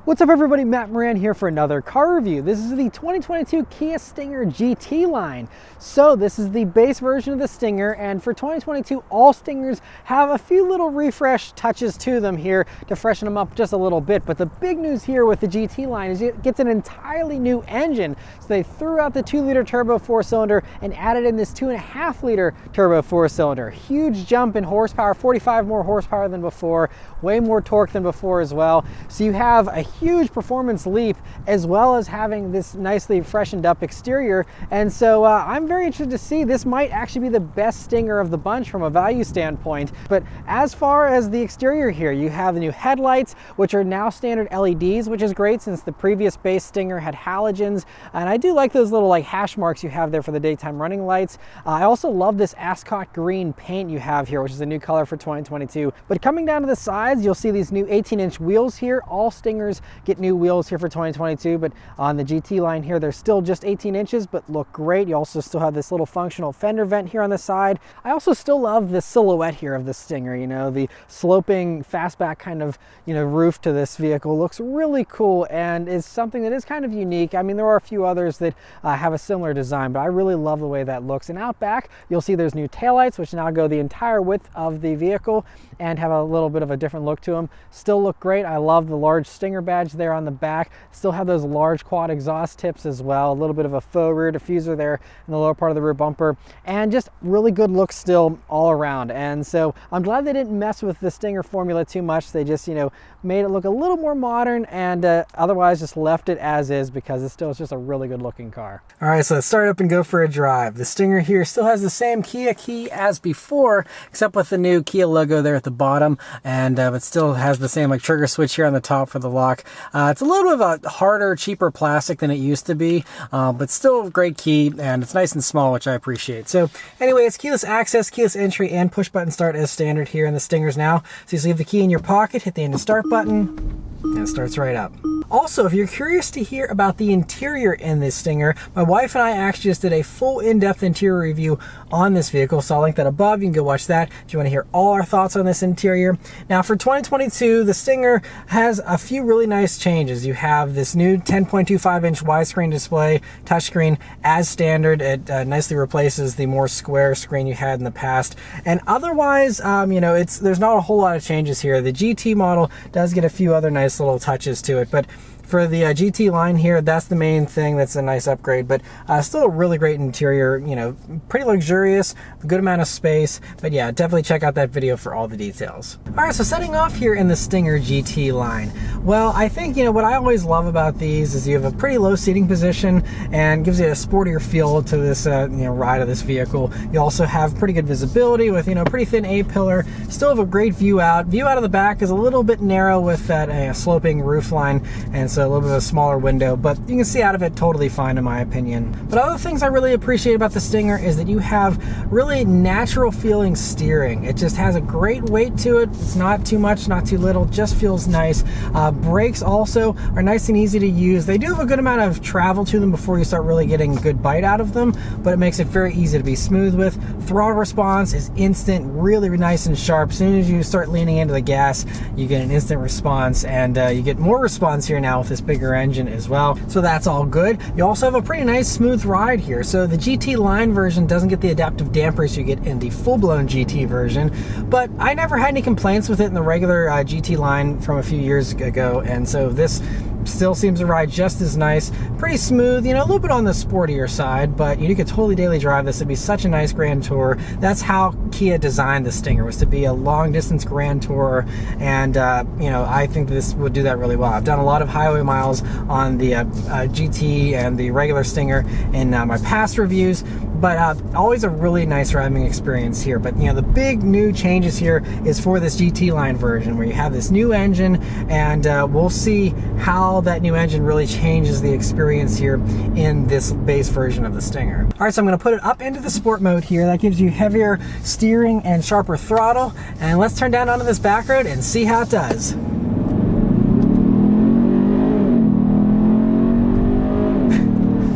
What's up everybody, Matt Moran here for another car review. This is the 2022 Kia Stinger GT line. So this is the base version of the Stinger, and for 2022 all Stingers have a few little refresh touches to them here to freshen them up just a little bit. But the big news here with the GT line is it gets an entirely new engine. So they threw out the 2-liter turbo 4-cylinder and added in this 2.5-liter turbo 4-cylinder. Huge jump in horsepower, 45 more horsepower than before, way more torque than before as well. So you have a huge performance leap as well as having this nicely freshened up exterior. And so I'm very interested to see, this might actually be the best Stinger of the bunch from a value standpoint. But as far as the exterior here, you have the new headlights, which are now standard LEDs, which is great since the previous base Stinger had halogens. And I do like those little like hash marks you have there for the daytime running lights. I also love this ascot green paint you have here, which is a new color for 2022. But coming down to the sides, you'll see these new 18-inch wheels here. All Stingers get new wheels here for 2022, but on the GT line here, they're still just 18 inches, but look great. You also still have this little functional fender vent here on the side. I also still love the silhouette here of the Stinger. You know, the sloping fastback kind of, roof to this vehicle looks really cool and is something that is kind of unique. I mean, there are a few others that have a similar design, but I really love the way that looks. And out back, you'll see there's new taillights, which now go the entire width of the vehicle and have a little bit of a different look to them. Still look great. I love the large Stinger badge there on the back. Still have those large quad exhaust tips as well. A little bit of a faux rear diffuser there in the lower part of the rear bumper, and just really good look still all around. And so I'm glad they didn't mess with the Stinger formula too much. They just, made it look a little more modern and otherwise just left it as is because it still is just a really good looking car. All right, so let's start up and go for a drive. The Stinger here still has the same Kia key as before, except with the new Kia logo there at the bottom, and it still has the same like trigger switch here on the top for the lock. It's a little bit of a harder, cheaper plastic than it used to be, but still a great key, and it's nice and small, which I appreciate. So anyway, it's keyless access, keyless entry, and push button start as standard here in the Stingers now. So you just leave the key in your pocket, hit the engine start button, and it starts right up. Also, if you're curious to hear about the interior in this Stinger, my wife and I actually just did a full in-depth interior review on this vehicle, so I'll link that above. You can go watch that if you want to hear all our thoughts on this interior. Now for 2022, the Stinger has a few really nice changes. You have this new 10.25-inch widescreen display, touchscreen as standard. It nicely replaces the more square screen you had in the past. And otherwise, there's not a whole lot of changes here. The GT model does get a few other nice little touches to it, but for the GT line here, that's the main thing that's a nice upgrade, but still a really great interior, pretty luxurious, a good amount of space. But yeah, definitely check out that video for all the details. All right, so setting off here in the Stinger GT line. Well, I think, what I always love about these is you have a pretty low seating position and gives you a sportier feel to this, ride of this vehicle. You also have pretty good visibility with, pretty thin A-pillar. Still have a great view out. View out of the back is a little bit narrow with that sloping roof line, and so a little bit of a smaller window, but you can see out of it totally fine in my opinion. But other things I really appreciate about the Stinger is that you have really natural feeling steering. It just has a great weight to it. It's not too much, not too little, just feels nice. Brakes also are nice and easy to use. They do have a good amount of travel to them before you start really getting good bite out of them, but it makes it very easy to be smooth with. Throttle response is instant, really nice and sharp. As soon as you start leaning into the gas, you get an instant response, and you get more response here now with this bigger engine as well, so that's all good. You also have a pretty nice smooth ride here. So the GT line version doesn't get the adaptive dampers you get in the full-blown GT version, but I never had any complaints with it in the regular GT line from a few years ago, and so this still seems to ride just as nice. Pretty smooth, a little bit on the sportier side, but you could totally daily drive this. It'd be such a nice grand tour. That's how Kia designed the Stinger, was to be a long distance grand tour, and I think this would do that really well. I've done a lot of highway miles on the GT and the regular Stinger in my past reviews, but always a really nice driving experience here. But the big new changes here is for this GT line version, where you have this new engine, and we'll see how that new engine really changes the experience here in this base version of the Stinger. All right, so I'm going to put it up into the sport mode here. That gives you heavier steering and sharper throttle, and let's turn down onto this back road and see how it does.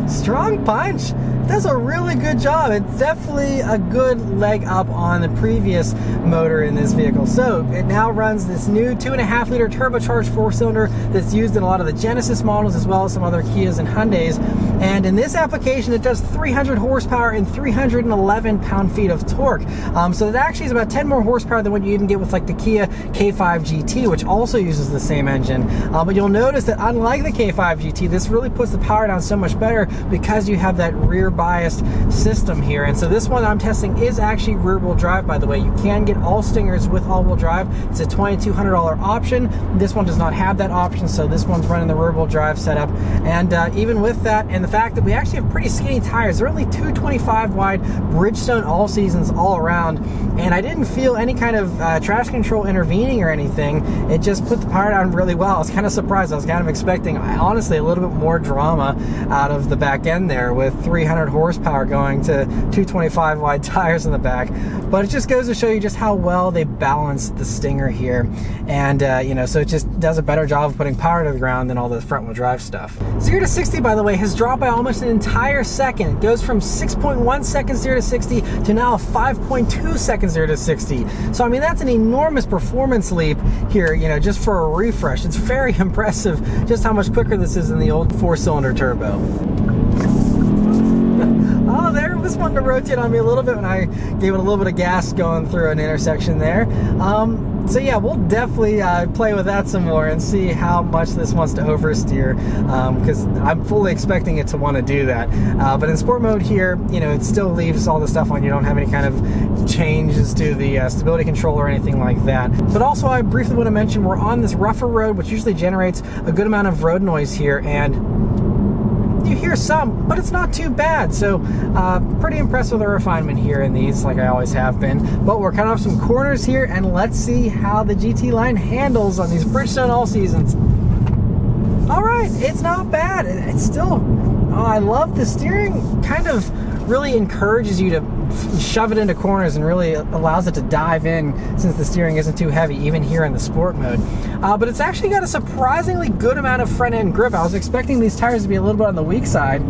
Strong punch. does a really good job. It's definitely a good leg up on the previous motor in this vehicle. So it now runs this new 2.5 liter turbocharged 4-cylinder that's used in a lot of the Genesis models as well as some other Kias and Hyundais. And in this application, it does 300 horsepower and 311 pound-feet of torque. So that actually is about 10 more horsepower than what you even get with like the Kia K5 GT, which also uses the same engine. But you'll notice that unlike the K5 GT, this really puts the power down so much better because you have that rear biased system here. And so this one I'm testing is actually rear wheel drive, by the way. You can get all Stingers with all wheel drive. It's a $2,200 option. This one does not have that option, so this one's running the rear wheel drive setup. And even with that, and the fact that we actually have pretty skinny tires, they're only 225 wide Bridgestone all seasons all around, and I didn't feel any kind of traction control intervening or anything. It just put the power down really well. I was kind of surprised. I was kind of expecting, honestly, a little bit more drama out of the back end there with 300 horsepower going to 225 wide tires in the back. But it just goes to show you just how well they balanced the Stinger here. And, you know, so it just does a better job of putting power to the ground than all the front wheel drive stuff. 0 to 60, by the way, has dropped by almost an entire second. It goes from 6.1 seconds 0 to 60 to now 5.2 seconds 0 to 60. So, I mean, that's an enormous performance leap here, you know, just for a refresh. It's very impressive just how much quicker this is than the old 4-cylinder turbo. Oh, there was one to rotate on me a little bit when I gave it a little bit of gas going through an intersection there. So yeah, we'll definitely play with that some more and see how much this wants to oversteer, because I'm fully expecting it to want to do that. But in sport mode here, you know, it still leaves all the stuff on. You don't have any kind of changes to the stability control or anything like that. But also, I briefly want to mention we're on this rougher road, which usually generates a good amount of road noise here, and you hear some, but it's not too bad. So pretty impressed with the refinement here in these, like I always have been. But we're cutting off some corners here, and let's see how the GT line handles on these Bridgestone all seasons. All right, it's not bad. It's still, oh, I love the steering. Kind of really encourages you to shove it into corners and really allows it to dive in, since the steering isn't too heavy, even here in the sport mode. But it's actually got a surprisingly good amount of front end grip. I was expecting these tires to be a little bit on the weak side.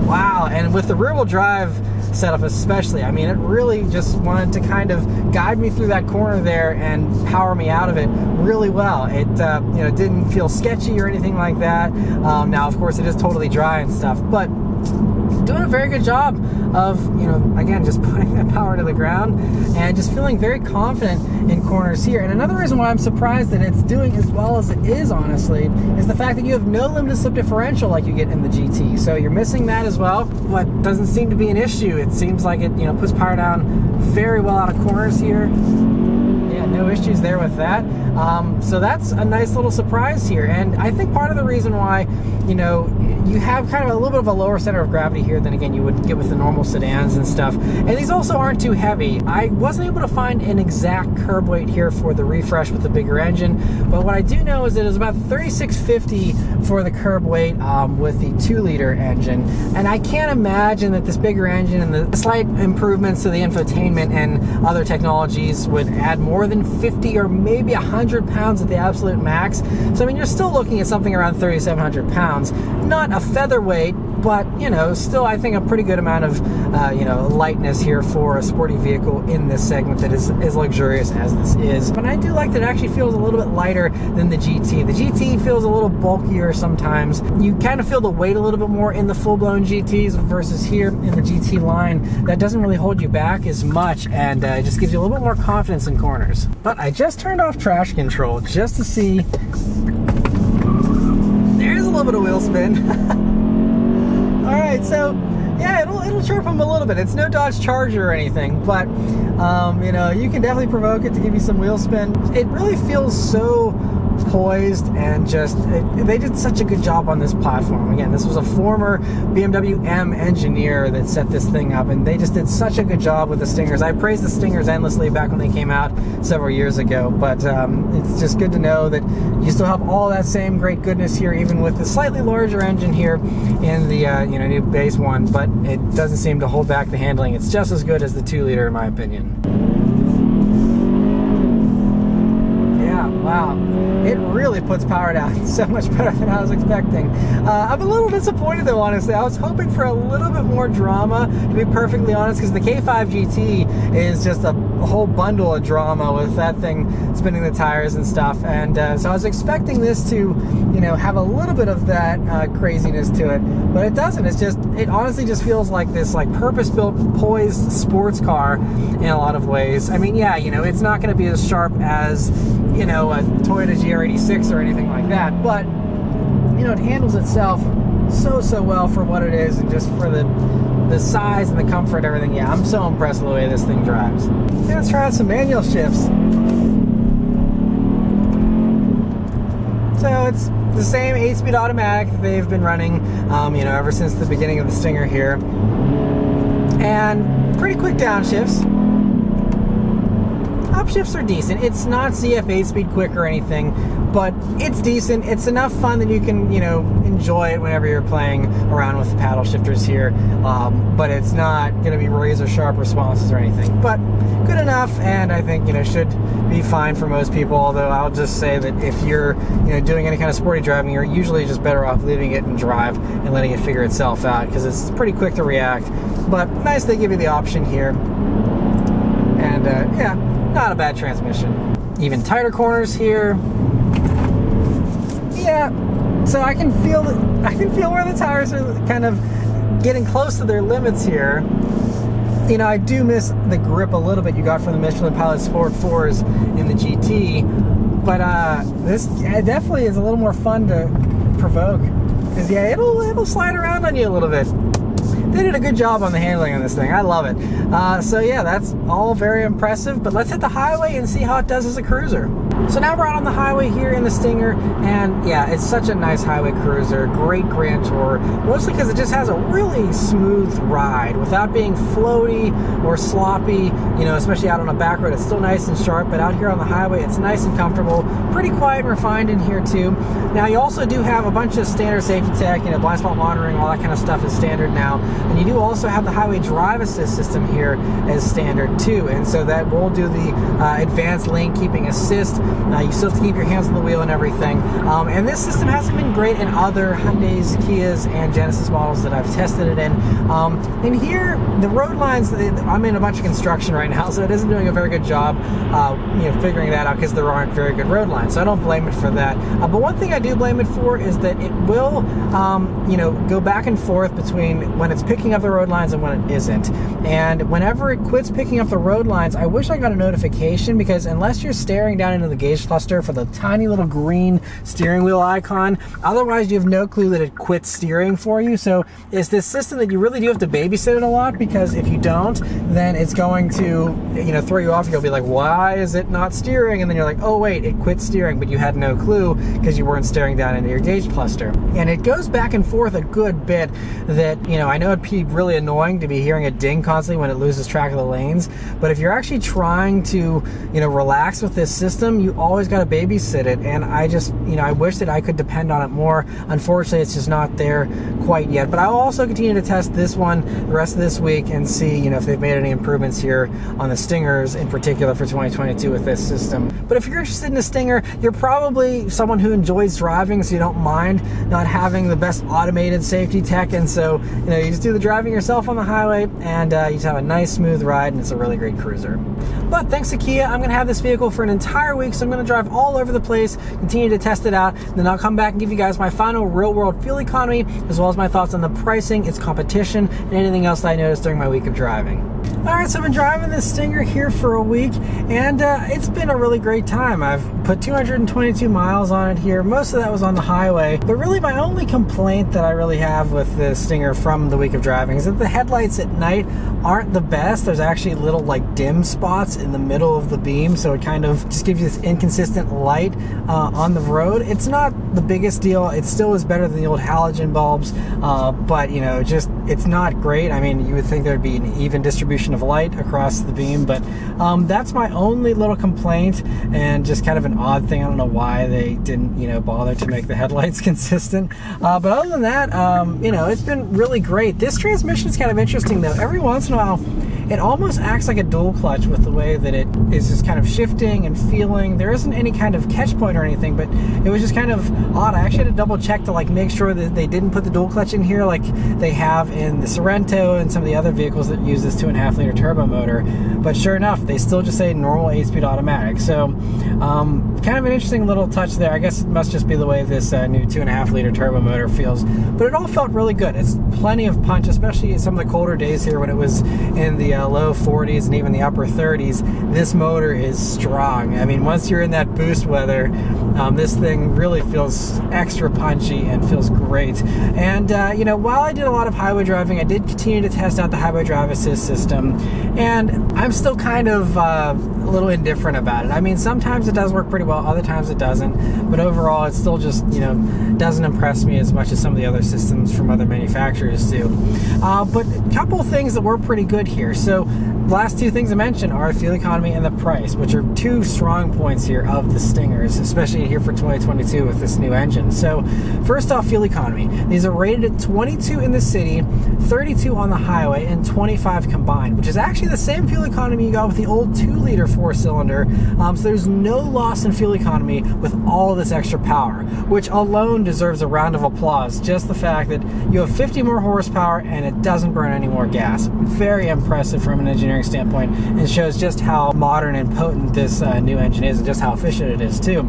Wow, and with the rear wheel drive setup especially, I mean, it really just wanted to kind of guide me through that corner there and power me out of it really well. It you know, didn't feel sketchy or anything like that. Now, of course, it is totally dry and stuff, but doing a very good job of, you know, again, just putting that power to the ground and just feeling very confident in corners here. And another reason why I'm surprised that it's doing as well as it is, honestly, is the fact that you have no limited slip differential like you get in the GT. So you're missing that as well. What doesn't seem to be an issue. It seems like it, you know, puts power down very well out of corners here. Yeah, no issues there with that. So that's a nice little surprise here. And I think part of the reason why, you know, you have kind of a little bit of a lower center of gravity here than, again, you would get with the normal sedans and stuff. And these also aren't too heavy. I wasn't able to find an exact curb weight here for the refresh with the bigger engine, but what I do know is that it was about 3650 for the curb weight with the 2-liter engine. And I can't imagine that this bigger engine and the slight improvements to the infotainment and other technologies would add more than 50 or maybe 100 pounds at the absolute max. So I mean, you're still looking at something around 3,700 pounds. Not a featherweight, but, you know, still I think a pretty good amount of you know, lightness here for a sporty vehicle in this segment that is as luxurious as this is. But I do like that it actually feels a little bit lighter than the GT. The GT feels a little bulkier sometimes. You kind of feel the weight a little bit more in the full-blown GTs versus here in the GT line. That doesn't really hold you back as much, and it just gives you a little bit more confidence in corners. But I just turned off traction control just to see. There's a little bit of wheel spin. All right, so yeah, it'll chirp them a little bit. It's no Dodge Charger or anything, but you know, you can definitely provoke it to give you some wheel spin. It really feels so poised, and just they did such a good job on this platform. Again, this was a former BMW M engineer that set this thing up, and they just did such a good job with the Stingers. I praised the Stingers endlessly back when they came out several years ago, but it's just good to know that you still have all that same great goodness here, even with the slightly larger engine here in the you know, new base one, but it doesn't seem to hold back the handling. It's just as good as the 2-liter in my opinion. Wow, it really puts power down so much better than I was expecting. I'm a little disappointed though, honestly. I was hoping for a little bit more drama, to be perfectly honest, because the K5 GT is just a whole bundle of drama with that thing spinning the tires and stuff. And so I was expecting this to, you know, have a little bit of that craziness to it, but it doesn't. It honestly just feels like this like purpose-built, poised sports car in a lot of ways. I mean, yeah, you know, it's not going to be as sharp as, you know, a Toyota GR86 or anything like that, but, you know, it handles itself so well for what it is, and just for the size and the comfort and everything. Yeah, I'm so impressed with the way this thing drives. Okay, let's try out some manual shifts. So it's the same 8-speed automatic that they've been running, you know, ever since the beginning of the Stinger here. And pretty quick downshifts. Upshifts are decent. It's not ZF 8-speed quick or anything, but it's decent. It's enough fun that you can, you know, enjoy it whenever you're playing around with the paddle shifters here. But it's not going to be razor sharp responses or anything. But good enough, and I think, you know, should be fine for most people. Although I'll just say that if you're, you know, doing any kind of sporty driving, you're usually just better off leaving it in drive and letting it figure itself out, because it's pretty quick to react. But nice they give you the option here. And yeah, not a bad transmission. Even tighter corners here. Yeah, so I can feel where the tires are kind of getting close to their limits here. You know, I do miss the grip a little bit you got from the Michelin Pilot Sport 4s in the GT, but this definitely is a little more fun to provoke, because yeah, it'll slide around on you a little bit. They did a good job on the handling on this thing. I love it. So yeah, that's all very impressive, but let's hit the highway and see how it does as a cruiser. So now we're out on the highway here in the Stinger, and yeah, it's such a nice highway cruiser, great Grand Tour, mostly because it just has a really smooth ride without being floaty or sloppy, you know, especially out on a back road. It's still nice and sharp, but out here on the highway, it's nice and comfortable, pretty quiet and refined in here too. Now, you also do have a bunch of standard safety tech, you know, blind spot monitoring, all that kind of stuff is standard now, and you do also have the highway drive assist system here as standard too, and so that will do the advanced lane keeping assist. You still have to keep your hands on the wheel and everything. And this system hasn't been great in other Hyundais, Kias, and Genesis models that I've tested it in. And here, the road lines, I'm in a bunch of construction right now, so it isn't doing a very good job you know, figuring that out, because there aren't very good road lines. So I don't blame it for that. But one thing I do blame it for is that it will you know, go back and forth between when it's picking up the road lines and when it isn't. And whenever it quits picking up the road lines, I wish I got a notification, because unless you're staring down into the gauge cluster for the tiny little green steering wheel icon, otherwise you have no clue that it quits steering for you. So it's this system that you really do have to babysit it a lot, because if you don't, then it's going to, you know, throw you off. You'll be like, why is it not steering? And then you're like, oh wait, it quit steering, but you had no clue because you weren't staring down into your gauge cluster. And it goes back and forth a good bit. That, you know, I know it'd be really annoying to be hearing a ding constantly when it loses track of the lanes, but if you're actually trying to, you know, relax with this system, you always got to babysit it. And I just, you know, I wish that I could depend on it more. Unfortunately, it's just not there quite yet. But I will also continue to test this one the rest of this week and see, you know, if they've made any improvements here on the Stingers in particular for 2022 with this system. But if you're interested in the Stinger, you're probably someone who enjoys driving, so you don't mind not having the best automated safety tech, and so, you know, you just do the driving yourself on the highway, and you just have a nice smooth ride, and it's a really great cruiser. But thanks to Kia, I'm going to have this vehicle for an entire week, so I'm going to drive all over the place, continue to test it out, and then I'll come back and give you guys my final real-world fuel economy, as well as my thoughts on the pricing, its competition, and anything else that I noticed during my week of driving. Alright, so I've been driving this Stinger here for a week, and it's been a really great time. I've put 222 miles on it here. Most of that was on the highway, but really my only complaint that I really have with the Stinger from the week of driving is that the headlights at night aren't the best. There's actually little like dim spots in the middle of the beam, so it kind of just gives you this inconsistent light on the road. It's not the biggest deal. It still is better than the old halogen bulbs, but you know, just it's not great. I mean, you would think there'd be an even distribution of light across the beam, but that's my only little complaint, and just kind of an odd thing. I don't know why they didn't, you know, bother to make the headlights consistent. But other than that, you know, it's been really great. This transmission is kind of interesting though. Every once in a while, it almost acts like a dual clutch with the way that it is just kind of shifting and feeling. There isn't any kind of catch point or anything, but it was just kind of odd. I actually had to double check to like make sure that they didn't put the dual clutch in here like they have in the Sorento and some of the other vehicles that use this 2.5 liter turbo motor. But sure enough, they still just say normal 8-speed automatic. So kind of an interesting little touch there. I guess it must just be the way this new 2.5 liter turbo motor feels, but it all felt really good. It's plenty of punch, especially some of the colder days here when it was in the low 40s and even the upper 30s. This motor is strong. I mean, once you're in that boost weather, this thing really feels extra punchy and feels great. And you know, while I did a lot of highway driving, I did continue to test out the highway drive assist system, and I'm still kind of a little indifferent about it. I mean, sometimes it does work pretty well, other times it doesn't, but overall it still just, you know, doesn't impress me as much as some of the other systems from other manufacturers do. But a couple things that were pretty good here. So the last two things I mentioned are fuel economy and the price, which are two strong points here of the Stingers, especially here for 2022 with this new engine. So first off, fuel economy. These are rated at 22 in the city, 32 on the highway, and 25 combined, which is actually the same fuel economy you got with the old 2-liter 4-cylinder. So there's no loss in fuel economy with all of this extra power, which alone deserves a round of applause. Just the fact that you have 50 more horsepower and it doesn't burn any more gas. Very impressive from an engineering standpoint, and shows just how modern and potent this new engine is and just how efficient it is too.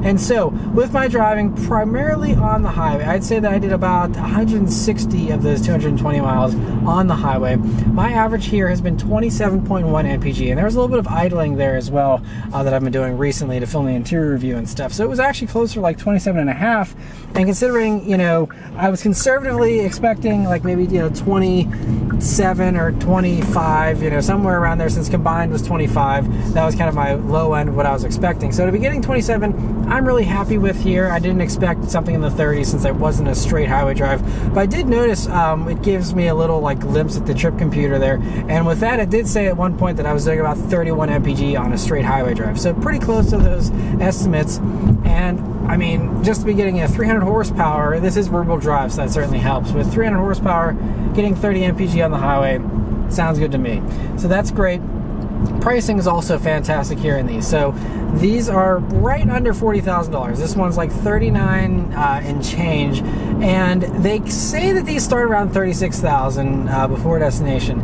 And so with my driving primarily on the highway, I'd say that I did about 160 of those 220 miles on the highway. My average here has been 27.1 mpg, and there was a little bit of idling there as well that I've been doing recently to film the interior review and stuff. So it was actually closer like 27.5, and considering, you know, I was conservatively expecting like maybe, you know, 27 or 25, you know, somewhere around there, since combined was 25. That was kind of my low end of what I was expecting. So to be getting 27, I'm really happy with here. I didn't expect something in the 30s since I wasn't a straight highway drive, but I did notice it gives me a little like glimpse at the trip computer there, and with that it did say at one point that I was doing about 31 mpg on a straight highway drive, so pretty close to those estimates. And I mean, just to be getting a 300 horsepower, this is rear-wheel drive, so that certainly helps. With 300 horsepower, getting 30 mpg on the highway sounds good to me. So that's great. Pricing is also fantastic here in these. So these are right under $40,000. This one's like 39 and change, and they say that these start around 36,000 before destination.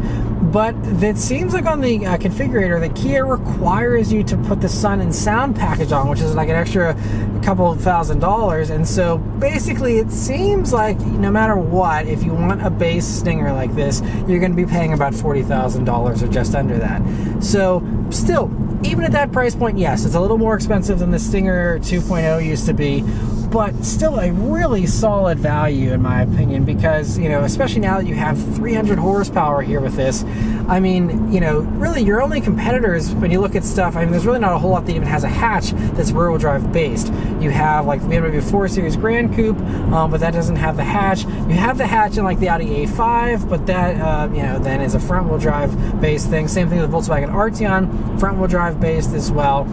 But it seems like on the configurator that Kia requires you to put the sun and sound package on, which is like an extra couple $1,000. And so basically it seems like no matter what, if you want a base Stinger like this, you're going to be paying about $40,000 or just under that. So still, even at that price point, yes, it's a little more expensive than the Stinger 2.0 used to be, but still a really solid value in my opinion, because, you know, especially now that you have 300 horsepower here with this, I mean, you know, really your only competitors when you look at stuff, I mean, there's really not a whole lot that even has a hatch that's rear-wheel drive based. You have like the BMW 4 Series Grand Coupe, but that doesn't have the hatch. You have the hatch in like the Audi A5, but that, you know, then is a front-wheel drive based thing. Same thing with Volkswagen Arteon, front-wheel drive based as well.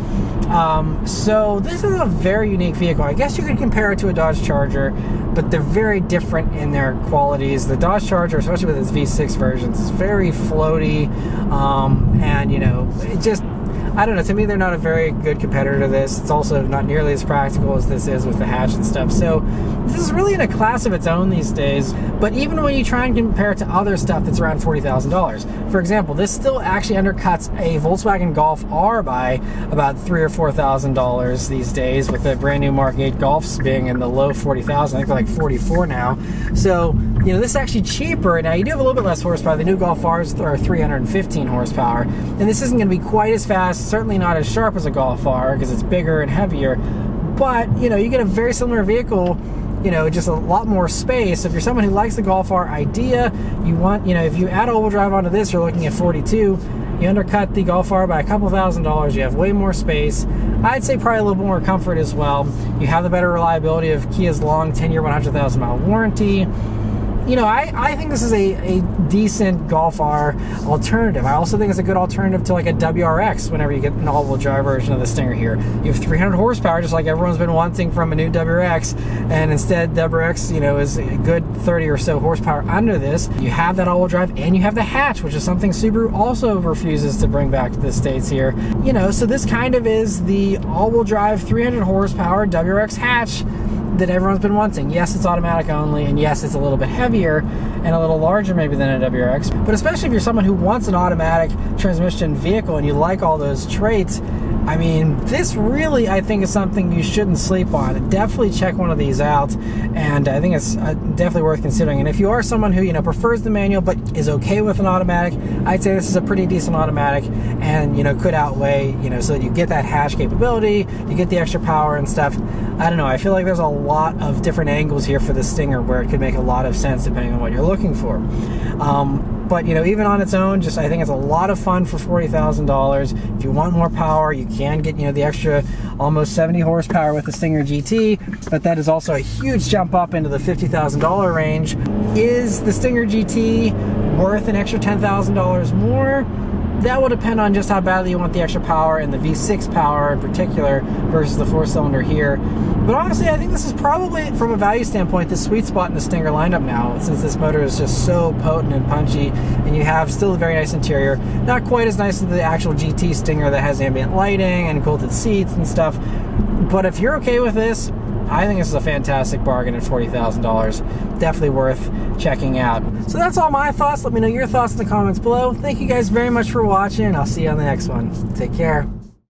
So this is a very unique vehicle. I guess you could compare it to a Dodge Charger, but they're very different in their qualities. The Dodge Charger, especially with its V6 versions, is very floaty, and, you know, it just, I don't know, to me they're not a very good competitor to this. It's also not nearly as practical as this is with the hatch and stuff. So this is really in a class of its own these days. But even when you try and compare it to other stuff that's around $40,000, for example, this still actually undercuts a Volkswagen Golf R by about $3,000 or $4,000 these days, with the brand new Mark 8 Golfs being in the low 40,000. I think they're like 44 now. So, you know, this is actually cheaper. Now you do have a little bit less horsepower. The new Golf Rs are 315 horsepower, and this isn't going to be quite as fast, certainly not as sharp as a Golf R because it's bigger and heavier. But, you know, you get a very similar vehicle, you know, just a lot more space. If you're someone who likes the Golf R idea, you want, you know, if you add all-wheel drive onto this, you're looking at 42. You undercut the Golf R by a couple $1,000s. You have way more space. I'd say probably a little more comfort as well. You have the better reliability of Kia's long 10-year, 100,000-mile warranty. you know, I think this is a decent Golf R alternative. I also think it's a good alternative to like a WRX whenever you get an all-wheel drive version of the Stinger here. You have 300 horsepower, just like everyone's been wanting from a new WRX, and instead WRX, you know, is a good 30 or so horsepower under this. You have that all-wheel drive, and you have the hatch, which is something Subaru also refuses to bring back to the States here. You know, so this kind of is the all-wheel drive 300 horsepower WRX hatch that everyone's been wanting. Yes, it's automatic only, and yes, it's a little bit heavier and a little larger maybe than a WRX, but especially if you're someone who wants an automatic transmission vehicle and you like all those traits, I mean, this really, I think, is something you shouldn't sleep on. Definitely check one of these out, and I think it's definitely worth considering. And if you are someone who, you know, prefers the manual but is okay with an automatic, I'd say this is a pretty decent automatic, and, you know, could outweigh, you know, so that you get that hatch capability, you get the extra power and stuff. I don't know, I feel like there's a lot of different angles here for the Stinger where it could make a lot of sense depending on what you're looking for. But, you know, even on its own, just I think it's a lot of fun for $40,000. If you want more power, you can get, you know, the extra almost 70 horsepower with the Stinger GT, but that is also a huge jump up into the $50,000 range. Is the Stinger GT worth an extra $10,000 more? That will depend on just how badly you want the extra power and the V6 power in particular versus the 4-cylinder here. But honestly, I think this is probably, from a value standpoint, the sweet spot in the Stinger lineup now, since this motor is just so potent and punchy, and you have still a very nice interior. Not quite as nice as the actual GT Stinger that has ambient lighting and quilted seats and stuff. But if you're okay with this, I think this is a fantastic bargain at $40,000. Definitely worth checking out. So that's all my thoughts. Let me know your thoughts in the comments below. Thank you guys very much for watching. I'll see you on the next one. Take care.